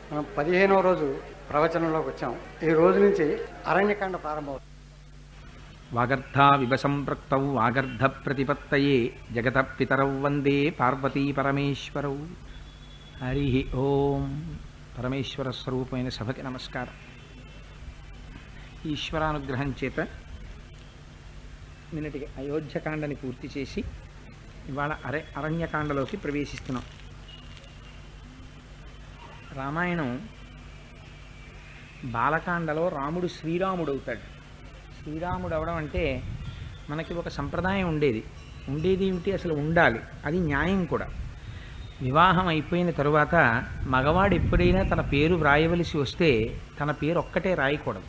మనం 15వ రోజు ప్రవచనంలోకి వచ్చాం. ఈ రోజు నుంచి అరణ్యకాండ ప్రారంభమవుతుంది. వాగర్ధావివ సంపృక్తౌ వాగర్ధ ప్రతిపత్తయే జగత పితరౌ వందే పార్వతీ పరమేశ్వరౌ. హరి ఓం. పరమేశ్వర స్వరూపమైన సభకి నమస్కారం. ఈశ్వరానుగ్రహం చేత నిన్నటికి అయోధ్యకాండని పూర్తి చేసి ఇవాళ అరణ్యకాండలోకి ప్రవేశిస్తున్నాం. రామాయణం బాలకాండలో రాముడు శ్రీరాముడు అవుతాడు. శ్రీరాముడు అవడం అంటే మనకి ఒక సంప్రదాయం ఉండేది ఏమిటి, అసలు ఉండాలి, అది న్యాయం కూడా. వివాహం అయిపోయిన తరువాత మగవాడు ఎప్పుడైనా తన పేరు వ్రాయవలసి వస్తే తన పేరు ఒక్కటే రాయకూడదు.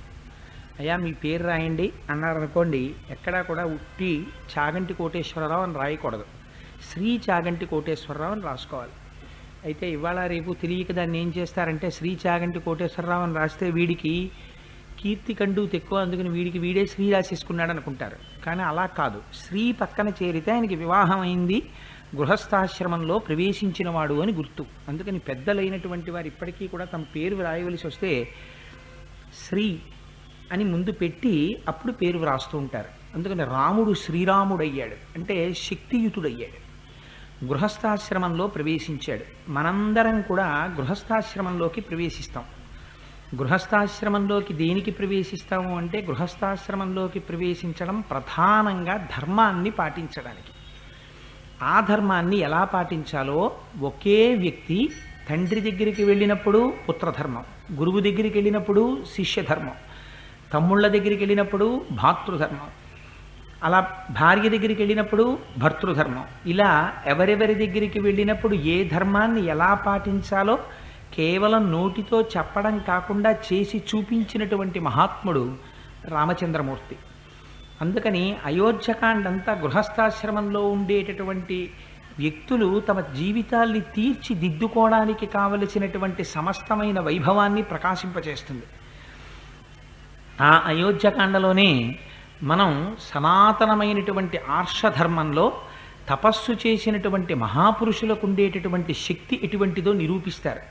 అయ్యా మీ పేరు రాయండి అన్నారనుకోండి, ఎక్కడా కూడా ఉట్టి చాగంటి కోటేశ్వరరావు అని రాయకూడదు, శ్రీ చాగంటి కోటేశ్వరరావు అని రాసుకోవాలి. అయితే ఇవాళ రేపు తెలియక దాన్ని ఏం చేస్తారంటే శ్రీ చాగంటి కోటేశ్వరరావు అని రాస్తే వీడికి కీర్తి కండు తెక్కువ, అందుకని వీడే శ్రీ రాసేసుకున్నాడు అనుకుంటారు. కానీ అలా కాదు. శ్రీ పక్కన చేరితే ఆయనకి వివాహం అయింది, గృహస్థాశ్రమంలో ప్రవేశించిన వాడు అని గుర్తు. అందుకని పెద్దలైనటువంటి వారు ఇప్పటికీ కూడా తమ పేరు వ్రాయవలసి వస్తే శ్రీ అని ముందు పెట్టి అప్పుడు పేరు వ్రాస్తూ ఉంటారు. అందుకని రాముడు శ్రీరాముడయ్యాడు అంటే శక్తియుతుడయ్యాడు, గృహస్థాశ్రమంలో ప్రవేశించాడు. మనందరం కూడా గృహస్థాశ్రమంలోకి ప్రవేశిస్తాం. గృహస్థాశ్రమంలోకి దేనికి ప్రవేశిస్తాము అంటే గృహస్థాశ్రమంలోకి ప్రవేశించడం ప్రధానంగా ధర్మాన్ని పాటించడానికి. ఆ ధర్మాన్ని ఎలా పాటించాలో ఒకే వ్యక్తి తండ్రి దగ్గరికి వెళ్ళినప్పుడు పుత్రధర్మం, గురువు దగ్గరికి వెళ్ళినప్పుడు శిష్యధర్మం, తమ్ముళ్ళ దగ్గరికి వెళ్ళినప్పుడు భాతృధర్మం, అలా భార్య దగ్గరికి వెళ్ళినప్పుడు భర్తృధర్మం, ఇలా ఎవరెవరి దగ్గరికి వెళ్ళినప్పుడు ఏ ధర్మాన్ని ఎలా పాటించాలో కేవలం నోటితో చెప్పడం కాకుండా చేసి చూపించినటువంటి మహాత్ముడు రామచంద్రమూర్తి. అందుకని అయోధ్యకాండంతా గృహస్థాశ్రమంలో ఉండేటటువంటి వ్యక్తులు తమ జీవితాల్ని తీర్చిదిద్దుకోవడానికి కావలసినటువంటి సమస్తమైన వైభవాన్ని ప్రకాశింపచేస్తుంది. ఆ అయోధ్యకాండలోనే మనం సనాతనమైనటువంటి ఆర్షధర్మంలో తపస్సు చేసినటువంటి మహాపురుషులకు ఉండేటటువంటి శక్తి ఎటువంటిదో నిరూపిస్తారు.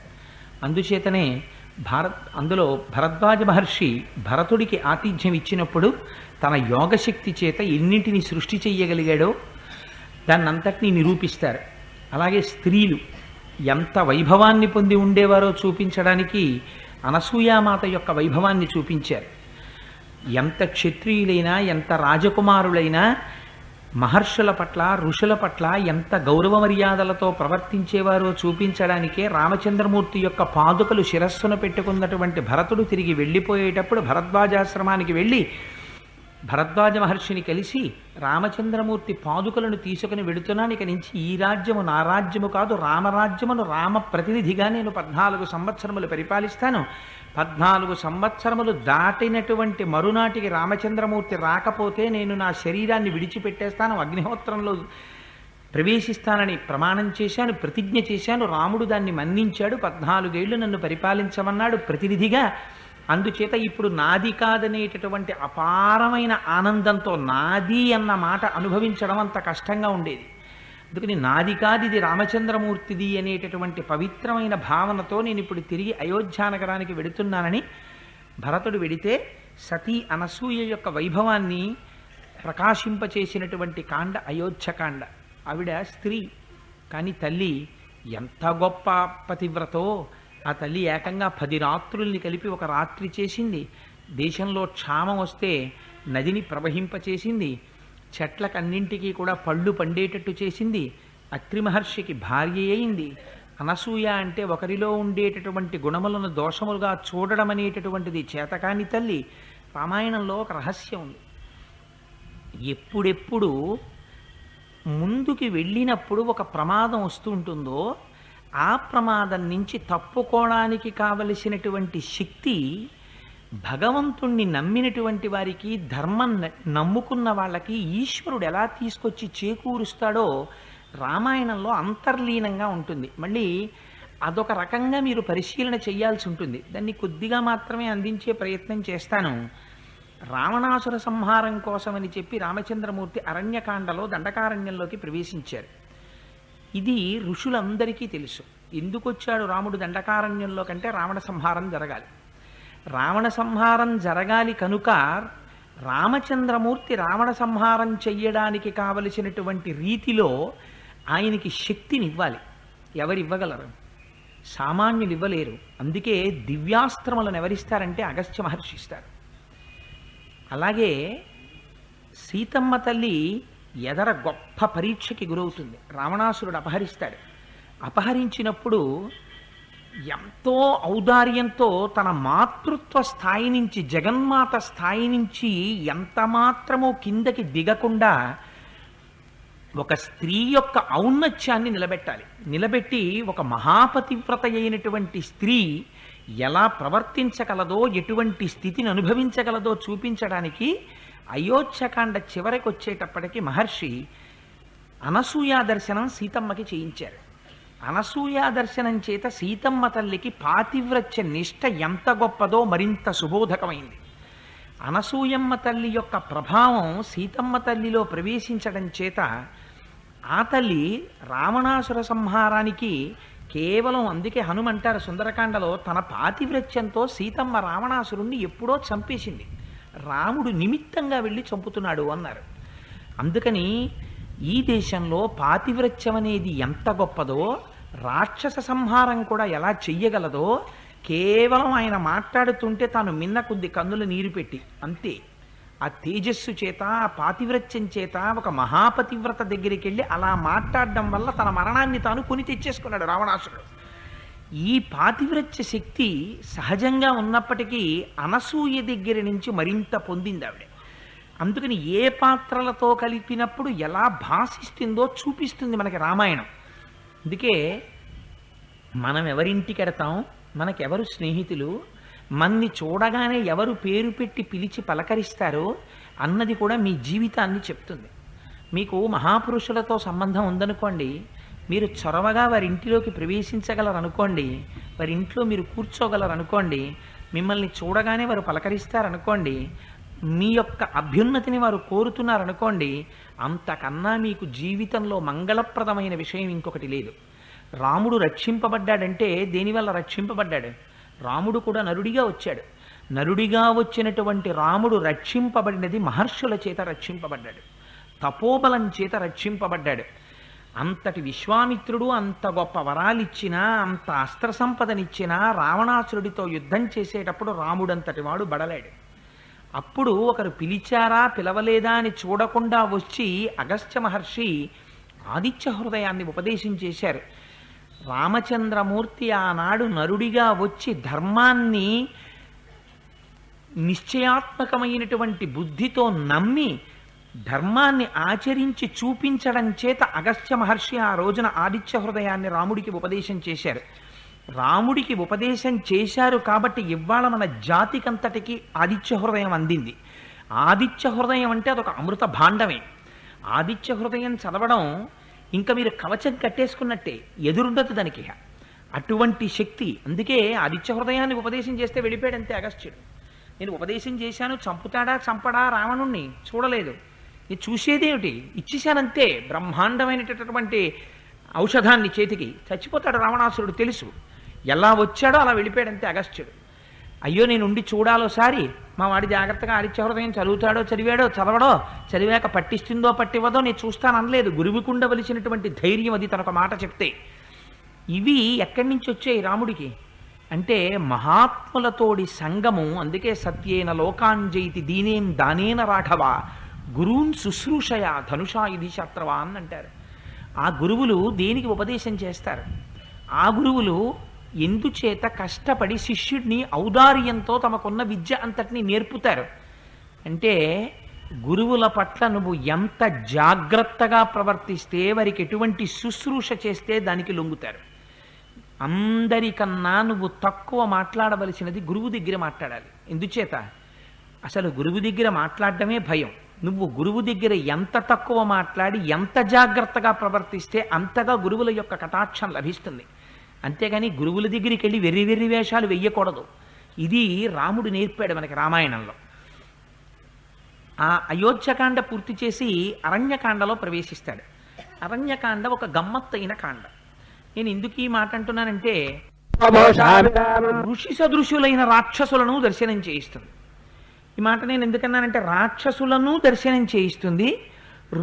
అందుచేతనే అందులో భరద్వాజ మహర్షి భరతుడికి ఆతిథ్యం ఇచ్చినప్పుడు తన యోగశక్తి చేత ఎన్నింటిని సృష్టి చెయ్యగలిగాడో దాన్నంతటినీ నిరూపిస్తారు. అలాగే స్త్రీలు ఎంత వైభవాన్ని పొంది ఉండేవారో చూపించడానికి అనసూయామాత యొక్క వైభవాన్ని చూపించారు. ఎంత క్షత్రియులైనా ఎంత రాజకుమారులైనా మహర్షుల పట్ల ఋషుల పట్ల ఎంత గౌరవ మర్యాదలతో ప్రవర్తించేవారో చూపించడానికే రామచంద్రమూర్తి యొక్క పాదుకలు శిరస్సును పెట్టుకున్నటువంటి భరతుడు తిరిగి వెళ్ళిపోయేటప్పుడు భరద్వాజాశ్రమానికి వెళ్ళి భరద్వాజ మహర్షిని కలిసి రామచంద్రమూర్తి పాదుకలను తీసుకుని వెడుతున్నాను, ఇక నుంచి ఈ రాజ్యము నా రాజ్యము కాదు, రామరాజ్యమును రామ ప్రతినిధిగా నేను 14 సంవత్సరములు పరిపాలిస్తాను. 14 సంవత్సరములు దాటినటువంటి మరునాటికి రామచంద్రమూర్తి రాకపోతే నేను నా శరీరాన్ని విడిచిపెట్టేస్తాను, అగ్నిహోత్రంలో ప్రవేశిస్తానని ప్రమాణం చేశాను, ప్రతిజ్ఞ చేశాను. రాముడు దాన్ని మన్నించాడు. 14 ఏళ్ళు నన్ను పరిపాలించమన్నాడు ప్రతినిధిగా. అందుచేత ఇప్పుడు నాది కాదనేటటువంటి అపారమైన ఆనందంతో నాది అన్న మాట అనుభవించడం అంత కష్టంగా ఉండేది. అందుకని నాది కాదు, ఇది రామచంద్రమూర్తిది అనేటటువంటి పవిత్రమైన భావనతో నేను ఇప్పుడు తిరిగి అయోధ్యానగరానికి వెడుతున్నానని భరతుడు వెడితే సతీ అనసూయ యొక్క వైభవాన్ని ప్రకాశింపచేసినటువంటి కాండ అయోధ్యకాండ. ఆవిడ స్త్రీ, కానీ తల్లి ఎంత గొప్ప పతివ్రతో. ఆ తల్లి ఏకంగా 10 రాత్రుల్ని కలిపి ఒక రాత్రి చేసింది. దేశంలో క్షామం వస్తే నదిని ప్రవహింపచేసింది, చెట్లకన్నింటికీ కూడా పళ్ళు పండేటట్టు చేసింది, అత్రి మహర్షికి భార్య అయింది. అనసూయ అంటే ఒకరిలో ఉండేటటువంటి గుణములను దోషములుగా చూడడం అనేటటువంటిది చేతకాని తల్లి. రామాయణంలో ఒక రహస్యం ఉంది. ఎప్పుడెప్పుడు ముందుకి వెళ్ళినప్పుడు ఒక ప్రమాదం వస్తూ ఉంటుందో ఆ ప్రమాదం నుంచి తప్పుకోవడానికి కావలసినటువంటి శక్తి భగవంతుణ్ణి నమ్మినటువంటి వారికి, ధర్మం నమ్ముకున్న వాళ్ళకి ఈశ్వరుడు ఎలా తీసుకొచ్చి చేకూరుస్తాడో రామాయణంలో అంతర్లీనంగా ఉంటుంది. మళ్ళీ అదొక రకంగా మీరు పరిశీలన చేయాల్సి ఉంటుంది. దాన్ని కొద్దిగా మాత్రమే అందించే ప్రయత్నం చేస్తాను. రావణాసుర సంహారం కోసమని చెప్పి రామచంద్రమూర్తి అరణ్యకాండలో దండకారణ్యంలోకి ప్రవేశించారు. ఇది ఋషులందరికీ తెలుసు. ఎందుకు వచ్చాడు రాముడు దండకారణ్యంలో కంటే రావణ సంహారం జరగాలి. రావణ సంహారం జరగాలి కనుక రామచంద్రమూర్తి రావణ సంహారం చెయ్యడానికి కావలసినటువంటి రీతిలో ఆయనకి శక్తినివ్వాలి. ఎవరివ్వగలరు? సామాన్యులు ఇవ్వలేరు. అందుకే దివ్యాస్త్రములను ఎవరిస్తారంటే అగస్త్య మహర్షి ఇస్తారు. అలాగే సీతమ్మ తల్లి ఎదర గొప్ప పరీక్షకి గురవుతుంది. రావణాసురుడు అపహరిస్తాడు. అపహరించినప్పుడు ఎంతో ఔదార్యంతో తన మాతృత్వ స్థాయి నుంచి, జగన్మాత స్థాయి నుంచి ఎంత మాత్రమూ కిందకి దిగకుండా ఒక స్త్రీ యొక్క ఔన్నత్యాన్ని నిలబెట్టాలి. నిలబెట్టి ఒక మహాపతివ్రత అయినటువంటి స్త్రీ ఎలా ప్రవర్తించగలదో, ఎటువంటి స్థితిని అనుభవించగలదో చూపించడానికి అయోధ్యకాండ చివరికి వచ్చేటప్పటికి మహర్షి అనసూయా దర్శనం సీతమ్మకి చేయించారు. అనసూయా దర్శనం చేత సీతమ్మ తల్లికి పాతివ్రత్య నిష్ట ఎంత గొప్పదో మరింత సుబోధకమైంది. అనసూయమ్మ తల్లి యొక్క ప్రభావం సీతమ్మ తల్లిలో ప్రవేశించడం చేత ఆ తల్లి రావణాసుర సంహారానికి కేవలం, అందుకే హనుమంటారు సుందరకాండలో, తన పాతివ్రత్యంతో సీతమ్మ రావణాసురుణ్ణి ఎప్పుడో చంపేసింది, రాముడు నిమిత్తంగా వెళ్ళి చంపుతున్నాడు అన్నారు. అందుకని ఈ దేశంలో పాతివ్రత్యం అనేది ఎంత గొప్పదో, రాక్షస సంహారం కూడా ఎలా చెయ్యగలదో, కేవలం ఆయన మాట్లాడుతుంటే తాను మిన్న కొద్ది కన్నుల నీరు పెట్టి అంతే, ఆ తేజస్సు చేత, ఆ పాతివ్రత్యం చేత ఒక మహాపతివ్రత దగ్గరికి వెళ్ళి అలా మాట్లాడడం వల్ల తన మరణాన్ని తాను కొని తెచ్చేసుకున్నాడు రావణాసురుడు. ఈ పాతివ్రత్య శక్తి సహజంగా ఉన్నప్పటికీ అనసూయ దగ్గర నుంచి మరింత పొందింది ఆవిడ. అందుకని ఏ పాత్రలతో కలిపినప్పుడు ఎలా భాషిస్తుందో చూపిస్తుంది మనకి రామాయణం. అందుకే మనం ఎవరింటికి ఎడతాం, మనకెవరు స్నేహితులు, మన్ని చూడగానే ఎవరు పేరు పెట్టి పిలిచి పలకరిస్తారో అన్నది కూడా మీ జీవితాన్ని చెప్తుంది. మీకు మహాపురుషులతో సంబంధం ఉందనుకోండి, మీరు చొరవగా వారి ఇంటిలోకి ప్రవేశించగలరనుకోండి, వారి ఇంట్లో మీరు కూర్చోగలరనుకోండి, మిమ్మల్ని చూడగానే వారు పలకరిస్తారనుకోండి, మీ యొక్క అభ్యున్నతిని వారు కోరుతున్నారనుకోండి, అంతకన్నా మీకు జీవితంలో మంగళప్రదమైన విషయం ఇంకొకటి లేదు. రాముడు రక్షింపబడ్డాడంటే దేనివల్ల రక్షింపబడ్డాడు? రాముడు కూడా నరుడిగా వచ్చాడు. నరుడిగా వచ్చినటువంటి రాముడు రక్షింపబడినది మహర్షుల చేత రక్షింపబడ్డాడు, తపోబలం చేత రక్షింపబడ్డాడు. అంతటి విశ్వామిత్రుడు అంత గొప్ప వరాలిచ్చినా, అంత అస్త్ర సంపదనిచ్చినా రావణాసురుడితో యుద్ధం చేసేటప్పుడు రాముడంతటి వాడు బడలేడు. అప్పుడు ఒకరు పిలిచారా పిలవలేదా అని చూడకుండా వచ్చి అగస్త్య మహర్షి ఆదిత్య హృదయాన్ని ఉపదేశం చేశారు. రామచంద్రమూర్తి ఆనాడు నరుడిగా వచ్చి ధర్మాన్ని నిశ్చయాత్మకమైనటువంటి బుద్ధితో నమ్మి ధర్మాన్ని ఆచరించి చూపించడం చేత అగస్త్య మహర్షి ఆ రోజున ఆదిత్య హృదయాన్ని రాముడికి ఉపదేశం చేశారు. రాముడికి ఉపదేశం చేశారు కాబట్టి ఇవాళ మన జాతికంతటికి ఆదిత్య హృదయం అందింది. ఆదిత్య హృదయం అంటే అదొక అమృత భాండమే. ఆదిత్య హృదయం చదవడం ఇంకా మీరు కవచం కట్టేసుకున్నట్టే, ఎదురుండదు దానికి అటువంటి శక్తి. అందుకే ఆదిత్య హృదయాన్ని ఉపదేశం చేస్తే వెళ్ళిపోయాడంతే అగస్త్యుడు. నేను ఉపదేశం చేశాను, చంపుతాడా చంపడా రావణుణ్ణి చూడలేదు, నేను చూసేదేమిటి, ఇచ్చేశానంతే బ్రహ్మాండమైనటువంటి ఔషధాన్ని చేతికి, చచ్చిపోతాడు రావణాసురుడు తెలుసు. ఎలా వచ్చాడో అలా వెళ్ళిపోయాడంతే అగస్త్యుడు. అయ్యో నేను ఉండి చూడాలోసారి, మా వాడి జాగ్రత్తగా ఆదిత్య హృదయం చదువుతాడో చదవడో, చదివాక పట్టిస్తుందో పట్టివ్వదో నేను చూస్తాను అనలేదు. గురువుకు ఉండవలసినటువంటి ధైర్యం అది తనొక మాట చెప్తే. ఇవి ఎక్కడి నుంచి వచ్చాయి రాముడికి అంటే మహాత్ములతోడి సంగము. అందుకే సత్యేన లోకాంజైతి దీనేం దానేన రాఘవ గురూన్ శుశ్రూషయ ధనుషాయుధి శత్రవా అని అంటారు. ఆ గురువులు దేనికి ఉపదేశం చేస్తారు? ఆ గురువులు ఎందుచేత కష్టపడి శిష్యుడిని ఔదార్యంతో తమకున్న విద్య అంతటినీ నేర్పుతారు అంటే, గురువుల పట్ల నువ్వు ఎంత జాగ్రత్తగా ప్రవర్తిస్తే, వారికి ఎటువంటి శుశ్రూష చేస్తే దానికి లొంగుతారు. అందరికన్నా నువ్వు తక్కువ మాట్లాడవలసినది గురువు దగ్గర మాట్లాడాలి. ఎందుచేత? అసలు గురువు దగ్గర మాట్లాడటమే భయం. నువ్వు గురువు దగ్గర ఎంత తక్కువ మాట్లాడి ఎంత జాగ్రత్తగా ప్రవర్తిస్తే అంతగా గురువుల యొక్క కటాక్షం లభిస్తుంది. అంతేగాని గురువుల దగ్గరికి వెళ్ళి వెర్రి వెర్రి వేషాలు వెయ్యకూడదు. ఇది రాముడు నేర్పాడు మనకి రామాయణంలో. ఆ అయోధ్యకాండ పూర్తి చేసి అరణ్యకాండలో ప్రవేశిస్తాడు. అరణ్యకాండ ఒక గమ్మత్తైన కాండ. నేను ఎందుకు ఈ మాట అంటున్నానంటే ఋషి సదృశులైన రాక్షసులను దర్శనం చేయిస్తుంది. ఈ మాట నేను ఎందుకన్నానంటే రాక్షసులను దర్శనం చేయిస్తుంది,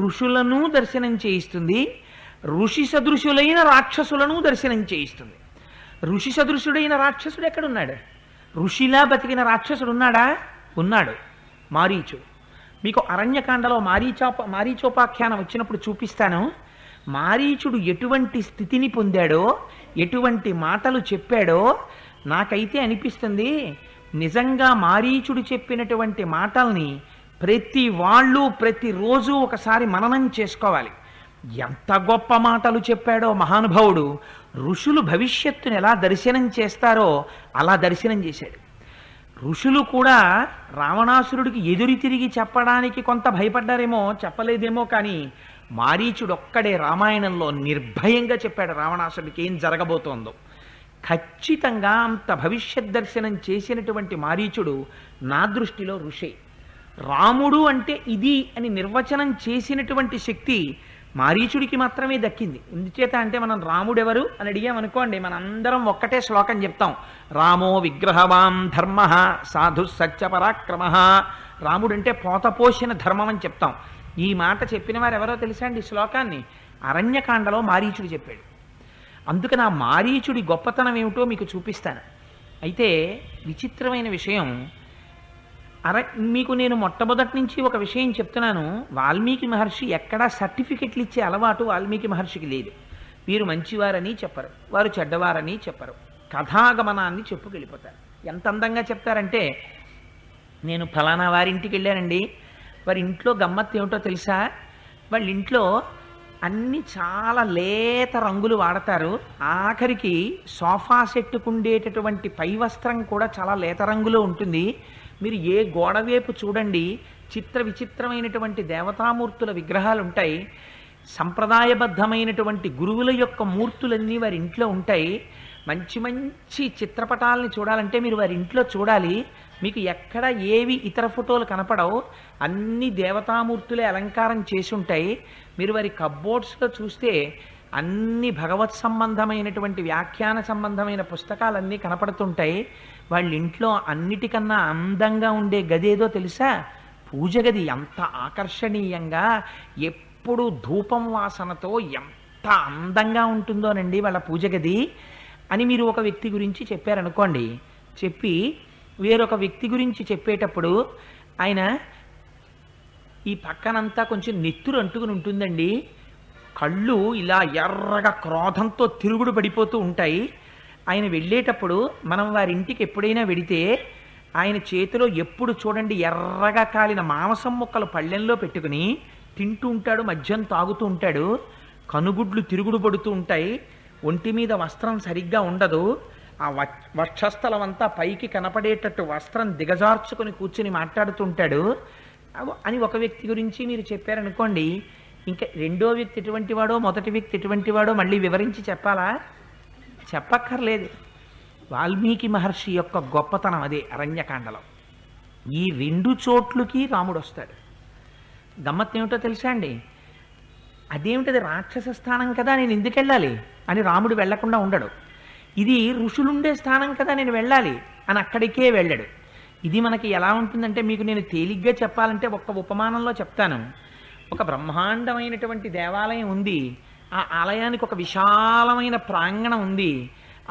ఋషులను దర్శనం చేయిస్తుంది, ఋషి సదృశులైన రాక్షసులను దర్శనం చేయిస్తుంది. ఋషి సదృశుడైన రాక్షసుడు ఎక్కడున్నాడు? ఋషిలా బతికిన రాక్షసుడు ఉన్నాడా? ఉన్నాడు, మారీచుడు. మీకు అరణ్యకాండలో మారీచోపాఖ్యానం వచ్చినప్పుడు చూపిస్తాను. మారీచుడు ఎటువంటి స్థితిని పొందాడో, ఎటువంటి మాటలు చెప్పాడో నాకైతే అనిపిస్తుంది నిజంగా మారీచుడు చెప్పినటువంటి మాటల్ని ప్రతి వాళ్ళు ప్రతిరోజు ఒకసారి మననం చేసుకోవాలి. ఎంత గొప్ప మాటలు చెప్పాడో మహానుభావుడు. ఋషులు భవిష్యత్తుని ఎలా దర్శనం చేస్తారో అలా దర్శనం చేశాడు. ఋషులు కూడా రావణాసురుడికి ఎదురు తిరిగి చెప్పడానికి కొంత భయపడ్డారేమో, చెప్పలేదేమో, కానీ మారీచుడు ఒక్కడే రామాయణంలో నిర్భయంగా చెప్పాడు రావణాసురుడికి ఏం జరగబోతోందో. ఖచ్చితంగా అంత భవిష్యత్ దర్శనం చేసినటువంటి మారీచుడు నా దృష్టిలో ఋషి. రాముడు అంటే ఇది అని నిర్వచనం చేసినటువంటి శక్తి మారీచుడికి మాత్రమే దక్కింది. ఎందుచేత అంటే మనం రాముడెవరు అని అడిగామనుకోండి, మనందరం ఒక్కటే శ్లోకం చెప్తాం, రామో విగ్రహవాన్ ధర్మ సాధు సత్య పరాక్రమ. రాముడు అంటే పోతపోసిన ధర్మం అని చెప్తాం. ఈ మాట చెప్పిన వారు ఎవరో తెలుసా అండి? శ్లోకాన్ని అరణ్యకాండలో మారీచుడు చెప్పాడు. అందుకని ఆ మారీచుడి గొప్పతనం ఏమిటో మీకు చూపిస్తాను. అయితే విచిత్రమైన విషయం, మీకు నేను మొట్టమొదటి నుంచి ఒక విషయం చెప్తున్నాను. వాల్మీకి మహర్షి ఎక్కడా సర్టిఫికెట్లు ఇచ్చే అలవాటు వాల్మీకి మహర్షికి లేదు. వీరు మంచివారని చెప్పరు, వారు చెడ్డవారని చెప్పరు, కథాగమనాన్ని చెప్పుకెళ్ళిపోతారు. ఎంత అందంగా చెప్తారంటే, నేను ఫలానా వారింటికి వెళ్ళానండి, వారి ఇంట్లో గమ్మత్తు ఏమిటో తెలుసా? వాళ్ళ ఇంట్లో అన్నీ చాలా లేత రంగులు వాడతారు. ఆఖరికి సోఫా సెట్టుకు ఉండేటటువంటి పై వస్త్రం కూడా చాలా లేత రంగులో ఉంటుంది. మీరు ఏ గోడవేపు చూడండి చిత్ర విచిత్రమైనటువంటి దేవతామూర్తుల విగ్రహాలు ఉంటాయి. సంప్రదాయబద్ధమైనటువంటి గురువుల యొక్క మూర్తులన్నీ వారి ఇంట్లో ఉంటాయి. మంచి మంచి చిత్రపటాలని చూడాలంటే మీరు వారి ఇంట్లో చూడాలి. మీకు ఎక్కడ ఏవి ఇతర ఫోటోలు కనపడవు, అన్ని దేవతామూర్తులే అలంకారం చేసి ఉంటాయి. మీరు వారి కబ్బోర్డ్స్లో చూస్తే అన్ని భగవత్ సంబంధమైనటువంటి వ్యాఖ్యాన సంబంధమైన పుస్తకాలన్నీ కనపడుతుంటాయి. వాళ్ళ ఇంట్లో అన్నిటికన్నా అందంగా ఉండే గది ఏదో తెలుసా? పూజ గది. ఎంత ఆకర్షణీయంగా ఎప్పుడు ధూపం వాసనతో ఎంత అందంగా ఉంటుందోనండి వాళ్ళ పూజ గది అని మీరు ఒక వ్యక్తి గురించి చెప్పారనుకోండి. చెప్పి వేరొక వ్యక్తి గురించి చెప్పేటప్పుడు ఆయన ఈ పక్కనంతా కొంచెం నెత్తురు అంటుకుని ఉంటుందండి, కళ్ళు ఇలా ఎర్రగా క్రోధంతో తిరుగుడు పడిపోతూ ఉంటాయి. ఆయన వెళ్ళేటప్పుడు మనం వారి ఇంటికి ఎప్పుడైనా వెడితే ఆయన చేతిలో ఎప్పుడు చూడండి ఎర్రగా కాలిన మాంసం ముక్కలు పళ్ళెంలో పెట్టుకుని తింటూ ఉంటాడు, మద్యం తాగుతూ ఉంటాడు, కనుగుడ్లు తిరుగుడు పడుతూ ఉంటాయి, ఒంటి మీద వస్త్రం సరిగ్గా ఉండదు, ఆ వక్షస్థలం అంతా పైకి కనపడేటట్టు వస్త్రం దిగజార్చుకొని కూర్చుని మాట్లాడుతుంటాడు అని ఒక వ్యక్తి గురించి మీరు చెప్పారనుకోండి. ఇంకా రెండో వ్యక్తి ఎటువంటి వాడో మొదటి వ్యక్తి ఎటువంటి వాడో మళ్ళీ వివరించి చెప్పాలా? చెప్పక్కర్లేదు. వాల్మీకి మహర్షి యొక్క గొప్పతనం అదే అరణ్యకాండలో. ఈ రెండు చోట్లకి రాముడు వస్తాడు. గమ్మత్ ఏమిటో తెలుసా అండి? అదేమిటది రాక్షస స్థానం కదా, నేను ఎందుకు వెళ్ళాలి అని రాముడు వెళ్లకుండా ఉండడు. ఇది ఋషులుండే స్థానం కదా, నేను వెళ్ళాలి అని అక్కడికే వెళ్ళాడు. ఇది మనకి ఎలా ఉంటుందంటే, మీకు నేను తేలిగ్గా చెప్పాలంటే ఒక్క ఉపమానంలో చెప్తాను. ఒక బ్రహ్మాండమైనటువంటి దేవాలయం ఉంది. ఆ ఆలయానికి ఒక విశాలమైన ప్రాంగణం ఉంది.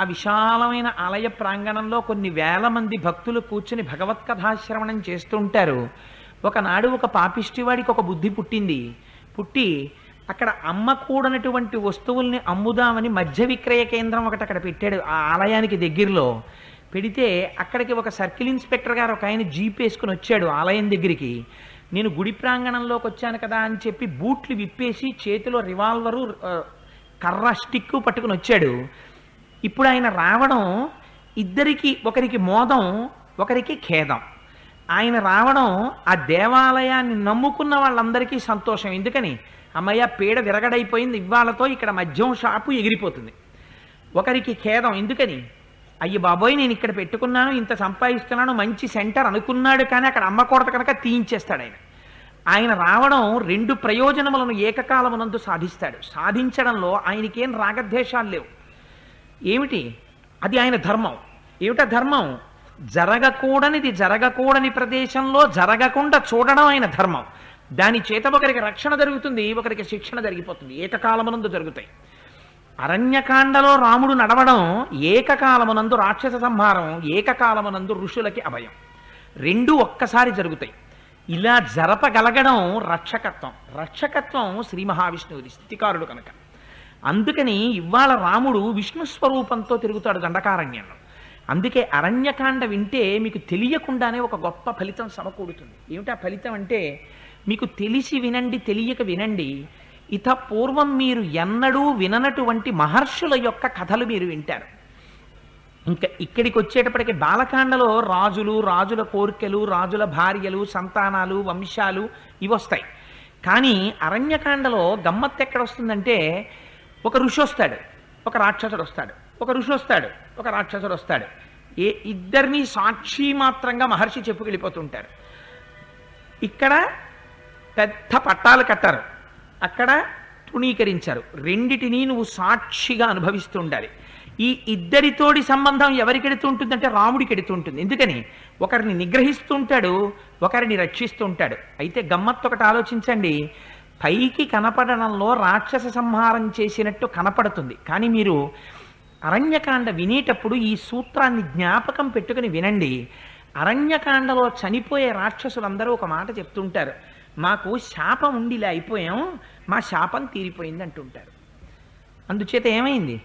ఆ విశాలమైన ఆలయ ప్రాంగణంలో కొన్ని వేల మంది భక్తులు కూర్చుని భగవత్కథాశ్రవణం చేస్తూ ఉంటారు. ఒకనాడు ఒక పాపిష్టివాడికి ఒక బుద్ధి పుట్టి అక్కడ అమ్మకూడనటువంటి వస్తువుల్ని అమ్ముదామని మధ్య విక్రయ కేంద్రం ఒకటి అక్కడ పెట్టాడు. ఆ ఆలయానికి దగ్గరలో పెడితే అక్కడికి ఒక సర్కిల్ ఇన్స్పెక్టర్ గారు ఒక ఆయన జీప్ వేసుకుని వచ్చాడు ఆలయం దగ్గరికి. నేను గుడి ప్రాంగణంలోకి వచ్చాను కదా అని చెప్పి బూట్లు విప్పేసి చేతిలో రివాల్వరు కర్ర స్టిక్కు పట్టుకుని వచ్చాడు. ఇప్పుడు ఆయన రావడం ఇద్దరికి, ఒకరికి మోదం ఒకరికి ఖేదం. ఆయన రావడం ఆ దేవాలయాన్ని నమ్ముకున్న వాళ్ళందరికీ సంతోషం. ఎందుకని? అమ్మయ్య పీడ విరగడైపోయింది, ఇవాళతో ఇక్కడ మద్యం షాపు ఎగిరిపోతుంది. ఒకరికి ఖేదం. ఎందుకని? అయ్యి బాబోయ్ నేను ఇక్కడ పెట్టుకున్నాను, ఇంత సంపాదిస్తున్నాను, మంచి సెంటర్ అనుకున్నాడు, కానీ అక్కడ అమ్మకూడదు కనుక తీయించేస్తాడు ఆయన. ఆయన రావడం రెండు ప్రయోజనములను ఏకకాలమునందు సాధిస్తాడు. సాధించడంలో ఆయనకేం రాగద్వేషాలు లేవు. ఏమిటి అది? ఆయన ధర్మం. ఏమిటా ధర్మం? జరగకూడని ప్రదేశంలో జరగకుండా చూడడం ఆయన ధర్మం. దాని చేత ఒకరికి రక్షణ జరుగుతుంది, ఒకరికి శిక్షణ జరిగిపోతుంది. ఏకకాలమునందు జరుగుతాయి. అరణ్యకాండలో రాముడు నడవడం ఏకకాలమునందు రాక్షస సంహారం, ఏకకాలమునందు ఋషులకి అభయం, రెండూ ఒక్కసారి జరుగుతాయి. ఇలా జరపగలగడం రక్షకత్వం. రక్షకత్వం శ్రీ మహావిష్ణువుది, స్థితికారుడు కనుక. అందుకని ఇవాళ రాముడు విష్ణు స్వరూపంతో తిరుగుతాడు దండకారణ్యంలో. అందుకే అరణ్యకాండ వింటే మీకు తెలియకుండానే ఒక గొప్ప ఫలితం సమకూడుతుంది. ఏమిటా ఫలితం అంటే, మీకు తెలిసి వినండి, తెలియక వినండి, ఇత పూర్వం మీరు ఎన్నడూ విననటువంటి మహర్షుల యొక్క కథలు మీరు వింటారు. ఇంకా ఇక్కడికి వచ్చేటప్పటికి బాలకాండలో రాజుల కోరికలు, రాజుల భార్యలు, సంతానాలు, వంశాలు ఇవి వస్తాయి. కానీ అరణ్యకాండలో గమ్మత్తు ఎక్కడ వస్తుందంటే, ఒక ఋషి వస్తాడు, ఒక రాక్షసుడు వస్తాడు, ఒక ఋషి వస్తాడు, ఒక రాక్షసుడు వస్తాడు. ఇద్దరిని సాక్షి మాత్రంగా మహర్షి చెప్పుకెళ్ళిపోతుంటారు. ఇక్కడ పెద్ద పట్టాలు కట్టారు, అక్కడ తృణీకరించారు. రెండిటినీ నువ్వు సాక్షిగా అనుభవిస్తూ ఉండాలి. ఈ ఇద్దరితోడి సంబంధం ఎవరికి ఎడుతుంటుందంటే రాముడికి ఎడుతుంటుంది. ఎందుకని? ఒకరిని నిగ్రహిస్తూ ఉంటాడు, ఒకరిని రక్షిస్తూ ఉంటాడు. అయితే గమ్మత్తు ఒకటి ఆలోచించండి. పైకి కనపడడంలో రాక్షస సంహారం చేసినట్టు కనపడుతుంది, కానీ మీరు అరణ్యకాండ వినేటప్పుడు ఈ సూత్రాన్ని జ్ఞాపకం పెట్టుకుని వినండి. అరణ్యకాండలో చనిపోయే రాక్షసులందరూ ఒక మాట చెప్తుంటారు, మాకు శాపం ఉండి ఇలా అయిపోయాం, మా శాపం తీరిపోయింది అంటుంటారు. అందుచేత ఏమైంది?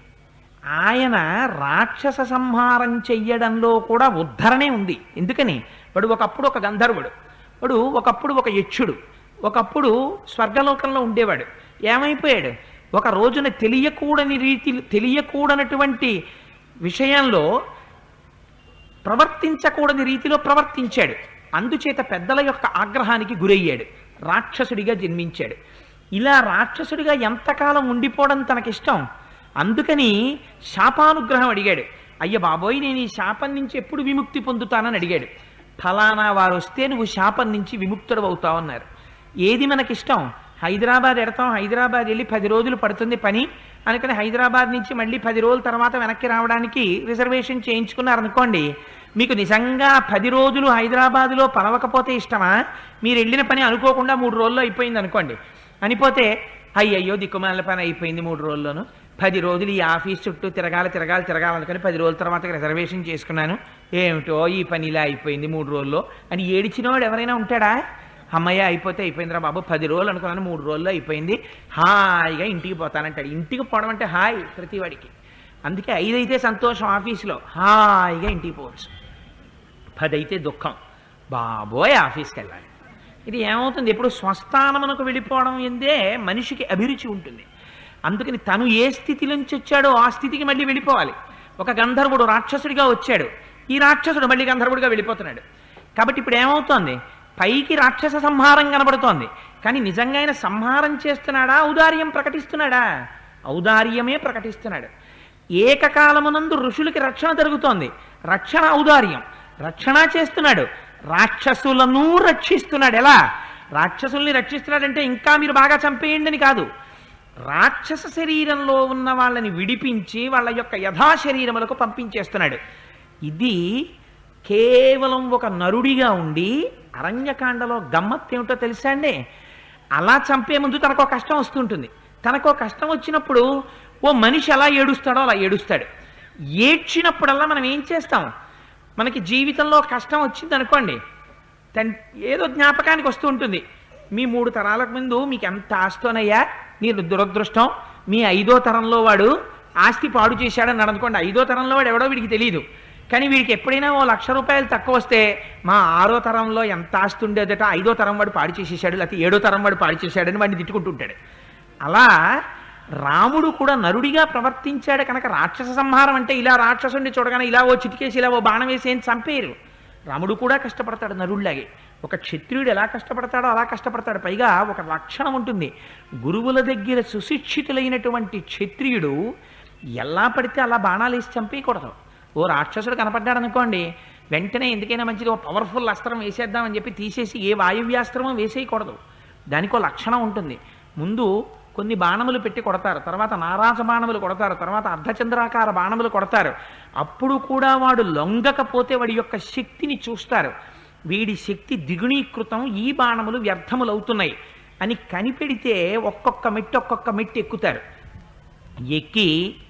ఆయన రాక్షస సంహారం చెయ్యడంలో కూడా ఉద్ధరణే ఉంది. ఎందుకని? వాడు ఒకప్పుడు ఒక గంధర్వుడు, వాడు ఒకప్పుడు ఒక యక్షుడు, ఒకప్పుడు స్వర్గలోకంలో ఉండేవాడు. ఏమైపోయాడు? ఒక రోజున తెలియకూడనటువంటి విషయంలో ప్రవర్తించకూడని రీతిలో ప్రవర్తించాడు. అందుచేత పెద్దల యొక్క ఆగ్రహానికి గురయ్యాడు, రాక్షసుడిగా జన్మించాడు. ఇలా రాక్షసుడిగా ఎంతకాలం ఉండిపోవడం తనకిష్టం. అందుకని శాపానుగ్రహం అడిగాడు. అయ్య బాబోయ్, నేను ఈ శాపం నుంచి ఎప్పుడు విముక్తి పొందుతానని అడిగాడు. ఫలానా వారు వస్తే నువ్వు శాపం నుంచి విముక్తుడు అవుతావు అన్నారు. ఏది మనకిష్టం? హైదరాబాద్ ఎడతాం, హైదరాబాద్ వెళ్ళి 10 రోజులు పడుతుంది పని అనుకుని హైదరాబాద్ నుంచి మళ్ళీ 10 రోజుల తర్వాత వెనక్కి రావడానికి రిజర్వేషన్ చేయించుకున్నారనుకోండి, మీకు నిజంగా 10 రోజులు హైదరాబాదులో పనవకపోతే ఇష్టమా? మీరు వెళ్ళిన పని అనుకోకుండా 3 రోజుల్లో అయిపోయింది అనుకోండి. అనిపోతే అయ్యయ్యో దిక్కుమాల పని అయిపోయింది 3 రోజుల్లోనూ, 10 రోజులు ఈ ఆఫీస్ చుట్టూ తిరగాలనుకుని 10 రోజుల తర్వాత రిజర్వేషన్ చేసుకున్నాను, ఏమిటో ఈ పని ఇలా అయిపోయింది 3 రోజుల్లో అని ఏడిచినవాడు ఎవరైనా ఉంటాడా? అమ్మయ్య అయిపోతే అయిపోయిందిరా బాబు, 10 రోజులు అనుకున్నాను 3 రోజుల్లో అయిపోయింది, హాయిగా ఇంటికి పోతానంటాడు. ఇంటికి పోవడం అంటే హాయి ప్రతివాడికి. అందుకే 5 అయితే సంతోషం, ఆఫీసులో హాయిగా ఇంటికి పోవచ్చు. 10 అయితే దుఃఖం, బాబోయ్ ఆఫీస్కి వెళ్ళాలి. ఇది ఏమవుతుంది? ఎప్పుడు స్వస్థానమునకు వెళ్ళిపోవడం ఎందే మనిషికి అభిరుచి ఉంటుంది. అందుకని తను ఏ స్థితి నుంచి వచ్చాడో ఆ స్థితికి మళ్ళీ వెళ్ళిపోవాలి. ఒక గంధర్వుడు రాక్షసుడిగా వచ్చాడు, ఈ రాక్షసుడు మళ్ళీ గంధర్వుడిగా వెళ్ళిపోతున్నాడు. కాబట్టి ఇప్పుడు ఏమవుతోంది? పైకి రాక్షస సంహారం కనబడుతోంది, కానీ నిజంగా ఆయన సంహారం చేస్తున్నాడా, ఔదార్యం ప్రకటిస్తున్నాడా? ఔదార్యమే ప్రకటిస్తున్నాడు. ఏకకాలమునందు ఋషులకి రక్షణ జరుగుతోంది, రక్షణ ఔదార్యం. రక్షణ చేస్తున్నాడు, రాక్షసులను రక్షిస్తున్నాడు. ఎలా? రాక్షసుల్ని రక్షిస్తున్నాడంటే ఇంకా మీరు బాగా చంపేయండి అని కాదు, రాక్షస శరీరంలో ఉన్న వాళ్ళని విడిపించి వాళ్ళ యొక్క యథా శరీరములకు పంపించేస్తున్నాడు. ఇది కేవలం ఒక నరుడిగా ఉండి అరణ్యకాండలో గమ్మత్తు ఏమిటో తెలుసా అండి? అలా చంపే ముందు తనకో కష్టం వస్తుంటుంది. తనకో కష్టం వచ్చినప్పుడు ఓ మనిషి ఎలా ఏడుస్తాడో అలా ఏడుస్తాడు. ఏడ్చినప్పుడల్లా మనం ఏం చేస్తాం? మనకి జీవితంలో కష్టం వచ్చింది అనుకోండి, ఏదో జ్ఞాపకానికి వస్తూ ఉంటుంది. మీ 3 తరాలకు ముందు మీకు ఎంత ఆస్తోనయ్యా, మీరు దురదృష్టం, మీ 5వ తరంలో వాడు ఆస్తి పాడు చేశాడని అనుకోండి. 5వ తరంలో వాడు ఎవడో వీడికి తెలియదు, కానీ వీడికి ఎప్పుడైనా ఓ 1,00,000 రూపాయలు తక్కువ వస్తే మా 6వ తరంలో ఎంత ఆస్తి ఉండేదట, 5వ తరం వాడు పాడు చేసేసాడు, లేకపోతే 7వ తరం వాడు పాడు చేశాడని వాడిని తిట్టుకుంటుంటాడు. అలా రాముడు కూడా నరుడిగా ప్రవర్తించాడు కనుక రాక్షస సంహారం అంటే ఇలా రాక్షసుడిని చూడగానే ఇలా ఓ చిటికేసి ఇలా ఓ బాణం వేసి ఏం చంపేరు. రాముడు కూడా కష్టపడతాడు నరుడిలాగే. ఒక క్షత్రియుడు ఎలా కష్టపడతాడో అలా కష్టపడతాడు. పైగా ఒక లక్షణం ఉంటుంది, గురువుల దగ్గర సుశిక్షితులైనటువంటి క్షత్రియుడు ఎలా పడితే అలా బాణాలు వేసి చంపేయకూడదు. ఓ రాక్షసుడు కనపడ్డాడు అనుకోండి, వెంటనే ఎందుకైనా మంచిది ఓ పవర్ఫుల్ అస్త్రం వేసేద్దామని చెప్పి తీసేసి ఏ వాయువ్యాస్త్రమో వేసేయకూడదు. దానికో లక్షణం ఉంటుంది. ముందు కొన్ని బాణములు పెట్టి కొడతారు, తర్వాత నారాజ బాణములు కొడతారు, తర్వాత అర్ధచంద్రాకార బాణములు కొడతారు. అప్పుడు కూడా వాడు లొంగకపోతే వాడి యొక్క శక్తిని చూస్తారు. వీడి శక్తి ద్విగుణీకృతం, ఈ బాణములు వ్యర్థములవుతున్నాయి అని కనిపెడితే ఒక్కొక్క మెట్టు ఎక్కుతారు. ఎక్కి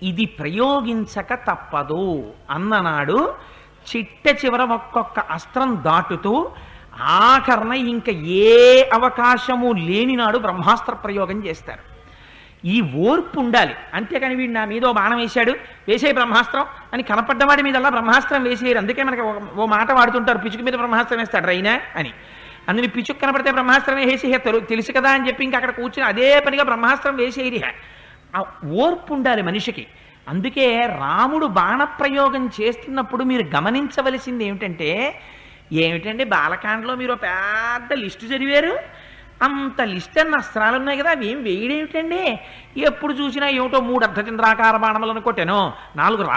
ఇది ప్రయోగించక తప్పదు అన్ననాడు చిట్ట చివర ఒక్కొక్క అస్త్రం దాటుతూ ఆఖరణ ఇంకా ఏ అవకాశము లేని నాడు బ్రహ్మాస్త్ర ప్రయోగం చేస్తారు. ఈ ఓర్పు ఉండాలి. అంతేకాని వీడు నా మీద ఓ బాణం వేశాడు, వేసే బ్రహ్మాస్త్రం అని కనపడ్డవాడి మీదల్లా బ్రహ్మాస్త్రం వేసేయరు. అందుకే మనకి ఓ మాట వాడుతుంటారు, పిచుకు మీద బ్రహ్మాస్త్రం వేస్తాడు రైనా అని. అందుని పిచుకు కనపడితే బ్రహ్మాస్త్రం వేసేసి తెలుసు కదా అని చెప్పి ఇంకా అక్కడ కూర్చుని అదే పనిగా బ్రహ్మాస్త్రం వేసేయరి. ఆ ఓర్పు ఉండాలి మనిషికి. అందుకే రాముడు బాణప్రయోగం చేస్తున్నప్పుడు మీరు గమనించవలసింది ఏమిటంటే బాలకాండలో మీరు పెద్ద లిస్టు చదివారు, అంత లిస్ట్ అన్న అస్త్రాలు ఉన్నాయి కదా, అవి ఏం వేయడేమిటండి? ఎప్పుడు చూసినా ఏమిటో 3 అర్ధచంద్రాకార బాణములను కొట్టాను, 4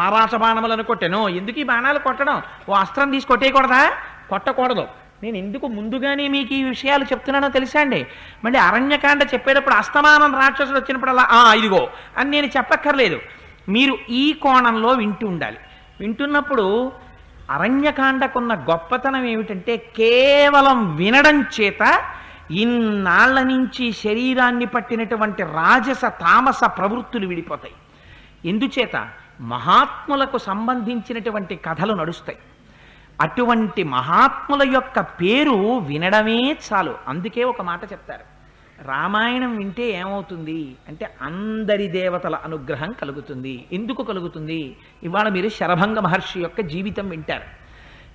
నారాచ బాణములను కొట్టాను. ఎందుకు ఈ బాణాలు కొట్టడం? ఓ అస్త్రం తీసి కొట్టేయకూడదా? కొట్టకూడదు. నేను ఎందుకు ముందుగానే మీకు ఈ విషయాలు చెప్తున్నానో తెలుసా అండి? మళ్ళీ అరణ్యకాండ చెప్పేటప్పుడు అస్తమానం రాక్షసులు వచ్చినప్పుడల్లా ఇదిగో అని నేను చెప్పక్కర్లేదు. మీరు ఈ కోణంలో వింటూ ఉండాలి. వింటున్నప్పుడు అరణ్యకాండకున్న గొప్పతనం ఏమిటంటే కేవలం వినడం చేత ఇన్నాళ్ల నుంచి శరీరాన్ని పట్టినటువంటి రాజస తామస ప్రవృత్తులు విడిపోతాయి. ఎందుచేత? మహాత్ములకు సంబంధించినటువంటి కథలు నడుస్తాయి. అటువంటి మహాత్ముల యొక్క పేరు వినడమే చాలు. అందుకే ఒక మాట చెప్తారు, రామాయణం వింటే ఏమవుతుంది అంటే అందరి దేవతల అనుగ్రహం కలుగుతుంది. ఎందుకు కలుగుతుంది? ఇవాళ మీరు శరభంగ మహర్షి యొక్క జీవితం వింటారు.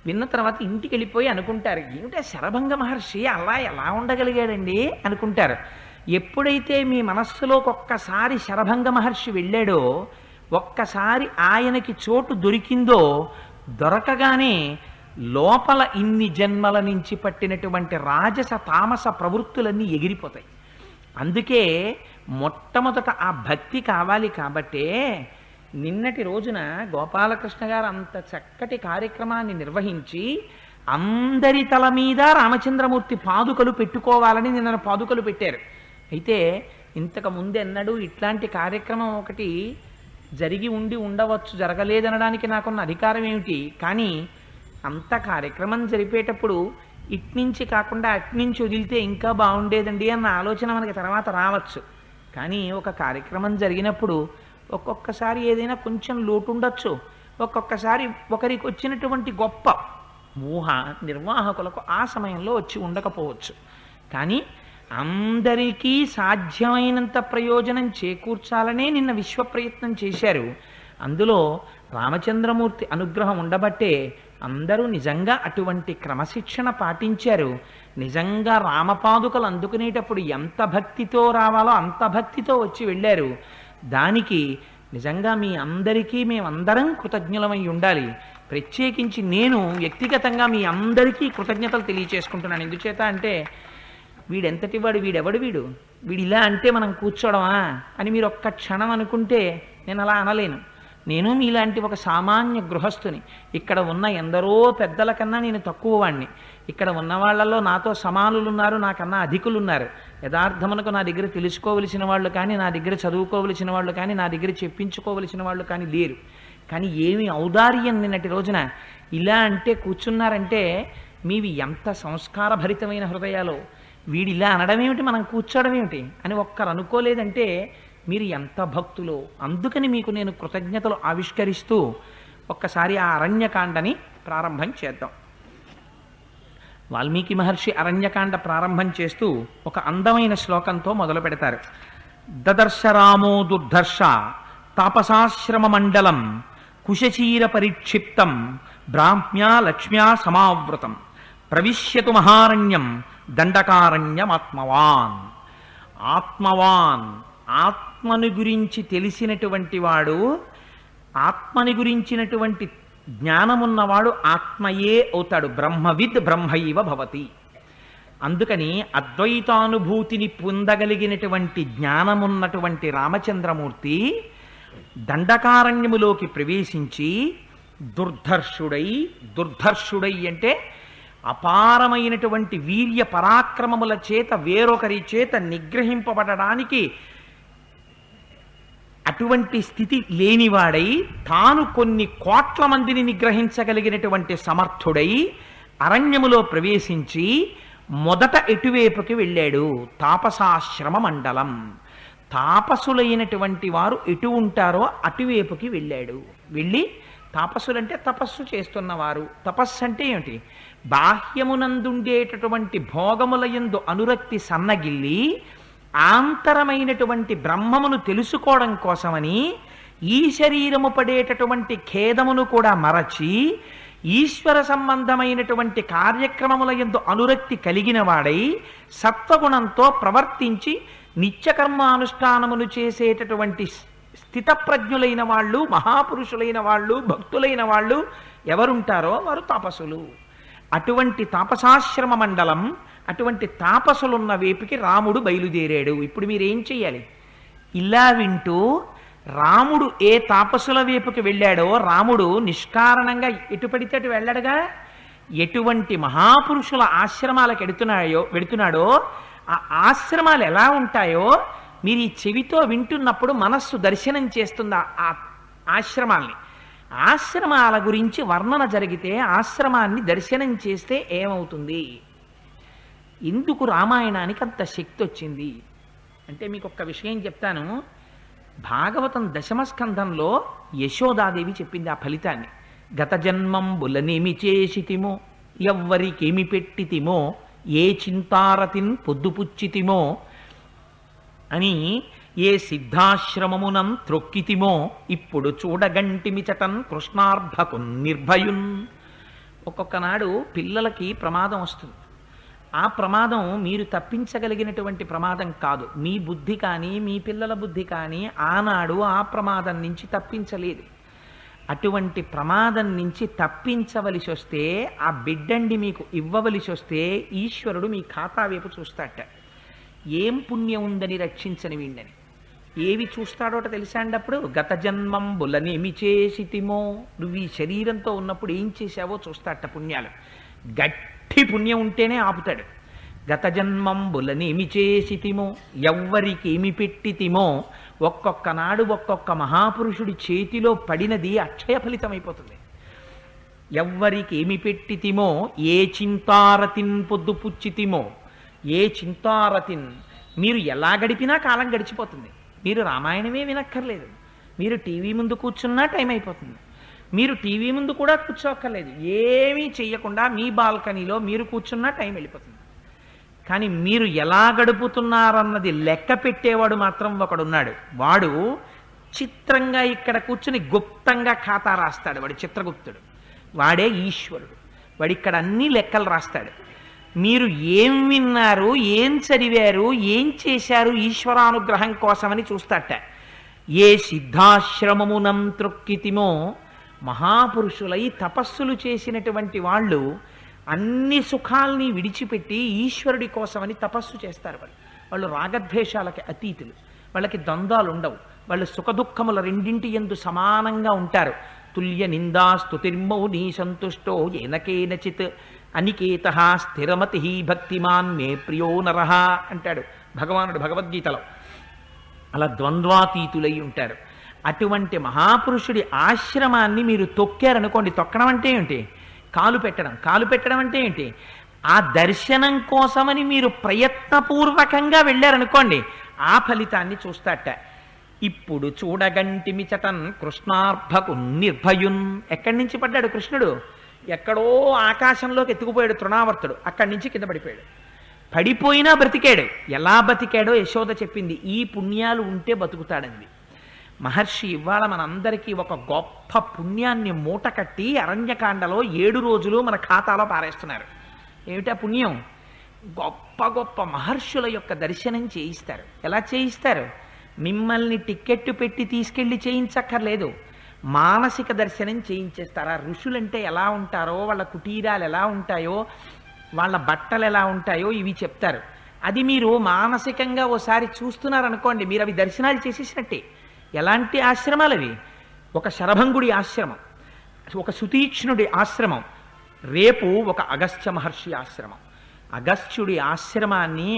విన్న తర్వాత ఇంటికి వెళ్ళిపోయి అనుకుంటారు, ఏమిటా శరభంగ మహర్షి అలా ఎలా ఉండగలిగాడండి అనుకుంటారు. ఎప్పుడైతే మీ మనస్సులోకి ఒక్కసారి శరభంగ మహర్షి వెళ్ళాడో, ఒక్కసారి ఆయనకి చోటు దొరికిందో, దొరకగానే లోపల ఇన్ని జన్మల నుంచి పట్టినటువంటి రాజస తామస ప్రవృత్తులన్నీ ఎగిరిపోతాయి. అందుకే మొట్టమొదట ఆ భక్తి కావాలి. కాబట్టే నిన్నటి రోజున గోపాలకృష్ణ గారు అంత చక్కటి కార్యక్రమాన్ని నిర్వహించి అందరి తల మీద రామచంద్రమూర్తి పాదుకలు పెట్టుకోవాలని నిన్న పాదుకలు పెట్టారు. అయితే ఇంతకు ముందెన్నడూ ఇట్లాంటి కార్యక్రమం ఒకటి జరిగి ఉండవచ్చు, జరగలేదనడానికి నాకున్న అధికారం ఏమిటి? కానీ అంత కార్యక్రమం జరిపేటప్పుడు ఇట్నుంచి కాకుండా అట్నుంచి వదిలితే ఇంకా బాగుండేదండి అన్న ఆలోచన మనకి తర్వాత రావచ్చు. కానీ ఒక కార్యక్రమం జరిగినప్పుడు ఒక్కొక్కసారి ఏదైనా కొంచెం లోటు ఉండొచ్చు, ఒక్కొక్కసారి ఒకరికి వచ్చినటువంటి గొప్ప ఊహ నిర్వాహకులకు ఆ సమయంలో వచ్చి ఉండకపోవచ్చు. కానీ అందరికీ సాధ్యమైనంత ప్రయోజనం చేకూర్చాలనే నిన్న విశ్వ ప్రయత్నం చేశారు. అందులో రామచంద్రమూర్తి అనుగ్రహం ఉండబట్టే అందరూ నిజంగా అటువంటి క్రమశిక్షణ పాటించారు. నిజంగా రామపాదుకలు అందుకునేటప్పుడు ఎంత భక్తితో రావాలో అంత భక్తితో వచ్చి వెళ్ళారు. దానికి నిజంగా మీ అందరికీ మేమందరం కృతజ్ఞులమై ఉండాలి. ప్రత్యేకించి నేను వ్యక్తిగతంగా మీ అందరికీ కృతజ్ఞతలు తెలియచేసుకుంటున్నాను. ఎందుచేత అంటే వీడెంతటి వాడు, వీడు ఇలా అంటే మనం కూర్చోవడమా అని మీరు ఒక్క క్షణం అనుకుంటే నేను అలా అనలేను. నేను మీలాంటి ఒక సామాన్య గృహస్థుని. ఇక్కడ ఉన్న ఎందరో పెద్దల కన్నా నేను తక్కువ వాణ్ణి. ఇక్కడ ఉన్న వాళ్ళల్లో నాతో సమానులు ఉన్నారు, నాకన్నా అధికులు ఉన్నారు. యథార్థమునకు నా దగ్గర తెలుసుకోవలసిన వాళ్ళు కానీ, నా దగ్గర చదువుకోవలసిన వాళ్ళు కానీ, నా దగ్గర చెప్పించుకోవలసిన వాళ్ళు కానీ లేరు. కానీ ఏమి ఔదార్యం నిన్నటి రోజున ఇలా అంటే కూర్చున్నారంటే మీవి ఎంత సంస్కారభరితమైన హృదయాలో. వీడిలా అనడం ఏమిటి, మనం కూర్చోవడం ఏమిటి అని ఒక్కరు అనుకోలేదంటే మీరు ఎంత భక్తులో. అందుకని మీకు నేను కృతజ్ఞతలు ఆవిష్కరిస్తూ ఒక్కసారి ఆ అరణ్యకాండని ప్రారంభం చేద్దాం. వాల్మీకి మహర్షి అరణ్యకాండ ప్రారంభం చేస్తూ ఒక అందమైన శ్లోకంతో మొదలు పెడతారు. దదర్శ రామో దుర్ధర్ష తాపసాశ్రమ మండలం కుశచీర పరిక్షిప్తం బ్రాహ్మ్యా లక్ష్మ్యా సమావృతం ప్రవిశ్యతు మహారణ్యం దండకారణ్యమాత్మవాన్. ఆత్మవాన్, ఆత్మని గురించి తెలిసినటువంటి వాడు, ఆత్మని గురించినటువంటి జ్ఞానమున్నవాడు ఆత్మయే అవుతాడు. బ్రహ్మవిద్ బ్రహ్మైవ భవతి. అందుకని అద్వైతానుభూతిని పొందగలిగినటువంటి జ్ఞానమున్నటువంటి రామచంద్రమూర్తి దండకారణ్యములోకి ప్రవేశించి దుర్ధర్షుడై అంటే అపారమైనటువంటి వీర్య పరాక్రమముల చేత వేరొకరి చేత నిగ్రహింపబడడానికి అటువంటి స్థితి లేనివాడై తాను కొన్ని కోట్ల మందిని నిగ్రహించగలిగినటువంటి సమర్థుడై అరణ్యములో ప్రవేశించి మొదట ఎటువైపుకి వెళ్ళాడు? తాపసాశ్రమ మండలం. తాపసులైనటువంటి వారు ఎటు ఉంటారో అటువైపుకి వెళ్ళాడు. వెళ్ళి, తాపసులంటే తపస్సు చేస్తున్నవారు. తపస్సు అంటే ఏమిటి? బాహ్యమునందుండేటటువంటి భోగములయందు అనురక్తి సన్నగిల్లి ఆంతరమైనటువంటి బ్రహ్మమును తెలుసుకోవడం కోసమని ఈ శరీరము పడేటటువంటి ఖేదమును కూడా మరచి ఈశ్వర సంబంధమైనటువంటి కార్యక్రమముల యందు అనురక్తి కలిగిన వాడై సత్వగుణంతో ప్రవర్తించి నిత్యకర్మానుష్ఠానములు చేసేటటువంటి స్థితప్రజ్ఞులైన వాళ్ళు, మహాపురుషులైన వాళ్ళు, భక్తులైన వాళ్ళు ఎవరుంటారో వారు తాపసులు. అటువంటి తాపసాశ్రమ మండలం, అటువంటి తాపసులున్న వైపుకి రాముడు బయలుదేరాడు. ఇప్పుడు మీరేం చెయ్యాలి? ఇలా వింటూ రాముడు ఏ తాపసుల వైపుకి వెళ్ళాడో రాముడు నిష్కారణంగా ఎటు పడితే అటు వెళ్ళాడుగా. ఎటువంటి మహాపురుషుల ఆశ్రమాలకు వెడుతున్నాడో ఆ ఆశ్రమాలు ఎలా ఉంటాయో మీరు ఈ చెవితో వింటున్నప్పుడు మనస్సు దర్శనం చేస్తుంది ఆ ఆశ్రమాల్ని. ఆశ్రమాల గురించి వర్ణన జరిగితే ఆశ్రమాన్ని దర్శనం చేస్తే ఏమవుతుంది? ఎందుకు రామాయణానికి అంత శక్తి వచ్చింది అంటే మీకు ఒక్క విషయం చెప్తాను. భాగవతం దశమ స్కంధంలో యశోదాదేవి చెప్పింది ఆ ఫలితాన్ని. గత జన్మంబులనేమి చేసితిమో, ఎవ్వరికేమి పెట్టితిమో, ఏ చింతారతిన్ పొద్దుపుచ్చితిమో అని, ఏ సిద్ధాశ్రమమునం త్రొక్కితిమో, ఇప్పుడు చూడగంటిమిచటన్ కృష్ణార్భకున్ నిర్భయున్. ఒక్కొక్కనాడు పిల్లలకి ప్రమాదం వస్తుంది. ఆ ప్రమాదం మీరు తప్పించగలిగినటువంటి ప్రమాదం కాదు. మీ బుద్ధి కానీ మీ పిల్లల బుద్ధి కానీ ఆనాడు ఆ ప్రమాదం నుంచి తప్పించలేదు. అటువంటి ప్రమాదం నుంచి తప్పించవలసి వస్తే, ఆ బిడ్డండి మీకు ఇవ్వవలసి వస్తే ఈశ్వరుడు మీ ఖాతా వైపు చూస్తాట. ఏం పుణ్యం ఉందని రక్షించని వీణ్ణని. ఏవి చూస్తాడోట తెలుసా అండి? అప్పుడు గత జన్మంబులనేమి చేసితిమో, నువ్వు ఈ శరీరంతో ఉన్నప్పుడు ఏం చేశావో చూస్తాట పుణ్యాలు. గట్టి పుణ్యం ఉంటేనే ఆపుతాడు. గత జన్మంబులనేమి చేసితిమో, ఎవ్వరికి ఏమి పెట్టితిమో, ఒక్కొక్క నాడు ఒక్కొక్క మహాపురుషుడి చేతిలో పడినది అక్షయ ఫలితం అయిపోతుంది. ఎవ్వరికి ఏమి పెట్టితిమో, ఏ చింతారతిన్ పొద్దుపుచ్చితిమో, ఏ చింతారతిన్, మీరు ఎలా గడిపినా కాలం గడిచిపోతుంది. మీరు రామాయణమే వినక్కర్లేదు. మీరు టీవీ ముందు కూర్చున్నా టైం అయిపోతుంది. మీరు టీవీ ముందు కూడా కూర్చోక్కర్లేదు. ఏమీ చెయ్యకుండా మీ బాల్కనీలో మీరు కూర్చున్నా టైం వెళ్ళిపోతుంది. కానీ మీరు ఎలా గడుపుతున్నారన్నది లెక్క పెట్టేవాడు మాత్రం ఒకడున్నాడు. వాడు చిత్రంగా ఇక్కడ కూర్చుని గుప్తంగా ఖాతా రాస్తాడు. వాడు చిత్రగుప్తుడు. వాడే ఈశ్వరుడు. వాడు ఇక్కడ అన్ని లెక్కలు రాస్తాడు. మీరు ఏం విన్నారు, ఏం చదివారు, ఏం చేశారు ఈశ్వరానుగ్రహం కోసమని చూస్తాట. ఏ సిద్ధాశ్రమమునం త్రొక్కితిమో, మహాపురుషులై తపస్సులు చేసినటువంటి వాళ్ళు అన్ని సుఖాల్ని విడిచిపెట్టి ఈశ్వరుడి కోసమని తపస్సు చేస్తారు. వాళ్ళు రాగద్వేషాలకి అతీతులు. వాళ్ళకి ద్వంద్వాలు ఉండవు. వాళ్ళు సుఖదుఖముల రెండింటి యందు సమానంగా ఉంటారు. తుల్య నిందా స్తుతిర్మౌని సంతుష్టో ఏనకేనచిత్ అనికేత స్థిరమతి భక్తిమాన్ మే ప్రియో నరః అంటాడు భగవానుడు భగవద్గీతలో. అలా ద్వంద్వాతీతులై ఉంటారు. అటువంటి మహాపురుషుడి ఆశ్రమాన్ని మీరు తొక్కారనుకోండి. తొక్కడం అంటే ఏంటి? కాలు పెట్టడం. కాలు పెట్టడం అంటే ఏంటి? ఆ దర్శనం కోసమని మీరు ప్రయత్నపూర్వకంగా వెళ్ళారనుకోండి, ఆ ఫలితాన్ని చూస్తాట. ఇప్పుడు చూడగంటిమిచటన్ కృష్ణార్భకు నిర్భయున్. ఎక్కడి నుంచి పడ్డాడు కృష్ణుడు? ఎక్కడో ఆకాశంలోకి ఎత్తుకుపోయాడు తృణావర్తుడు. అక్కడి నుంచి కింద పడిపోయాడు. పడిపోయినా బ్రతికాడు. ఎలా బతికాడో యశోద చెప్పింది. ఈ పుణ్యాలు ఉంటే బతుకుతాడంది. మహర్షి ఇవాళ మనందరికీ ఒక గొప్ప పుణ్యాన్ని మూట కట్టి అరణ్యకాండలో 7 రోజులు మన ఖాతాలో పారేస్తున్నారు. ఏమిటా పుణ్యం? గొప్ప గొప్ప మహర్షుల యొక్క దర్శనం చేయిస్తారు. ఎలా చేయిస్తారు? మిమ్మల్ని టిక్కెట్టు పెట్టి తీసుకెళ్ళి చేయించక్కర్లేదు. మానసిక దర్శనం చేయించేస్తారు. ఆ ఋషులంటే ఎలా ఉంటారో, వాళ్ళ కుటీరాలు ఎలా ఉంటాయో, వాళ్ళ బట్టలు ఎలా ఉంటాయో ఇవి చెప్తారు. అది మీరు మానసికంగా ఓసారి చూస్తున్నారనుకోండి, మీరు అవి దర్శనాలు చేసేసినట్టే. ఎలాంటి ఆశ్రమాలు అవి? ఒక శరభంగుడి ఆశ్రమం, ఒక సుతీక్ష్ణుడి ఆశ్రమం, రేపు ఒక అగస్త్య మహర్షి ఆశ్రమం. అగస్త్యుడి ఆశ్రమాన్ని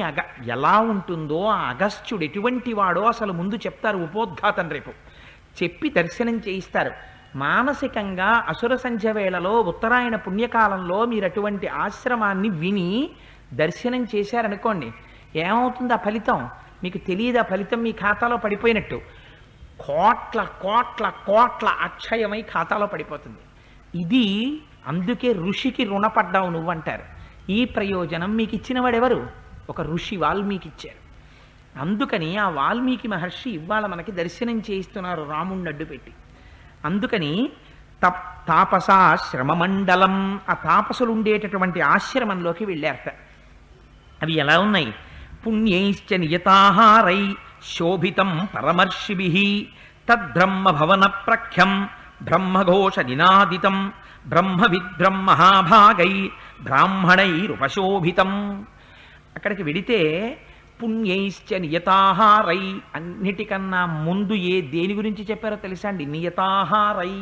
ఎలా ఉంటుందో, ఆ అగస్త్యుడు ఎటువంటి వాడో అసలు ముందు చెప్తారు ఉపోద్ఘాతం రేపు. చెప్పి దర్శనం చేయిస్తారు. మానసికంగా అసుర సంధ్య వేళలో ఉత్తరాయణ పుణ్యకాలంలో మీరు అటువంటి ఆశ్రమాన్ని విని దర్శనం చేశారనుకోండి, ఏమవుతుంది ఆ ఫలితం మీకు తెలియదు. ఆ ఫలితం మీ ఖాతాలో పడిపోయినట్టు కోట్ల కోట్ల కోట్ల అక్షయమై ఖాతాలో పడిపోతుంది. ఇది అందుకే ఋషికి రుణపడ్డావు నువ్వంటారు. ఈ ప్రయోజనం మీకు ఇచ్చిన వాడెవరు? ఒక ఋషి వాల్మీకి ఇచ్చారు. అందుకని ఆ వాల్మీకి మహర్షి ఇవాళ మనకి దర్శనం చేయిస్తున్నారు రాముణ్ణి అడ్డు పెట్టి. అందుకని తాపసాశ్రమ మండలం, ఆ తాపసులు ఉండేటటువంటి ఆశ్రమంలోకి వెళ్ళారట. అవి ఎలా ఉన్నాయి? పుణ్యైశ్చ నియతాహారై శోభితం పరమర్షిభిః తద్బ్రహ్మ భవన ప్రఖ్యం బ్రహ్మఘోష నినాదితం బ్రహ్మవిద్బ్రహ్మహాభాగై బ్రాహ్మణైరుపశోభితం. అక్కడికి వెడితే పుణ్యైశ్చ నియతాహారై, అన్నిటికన్నా ముందు దేని గురించి చెప్పారో తెలుసా అండి? నియతాహారై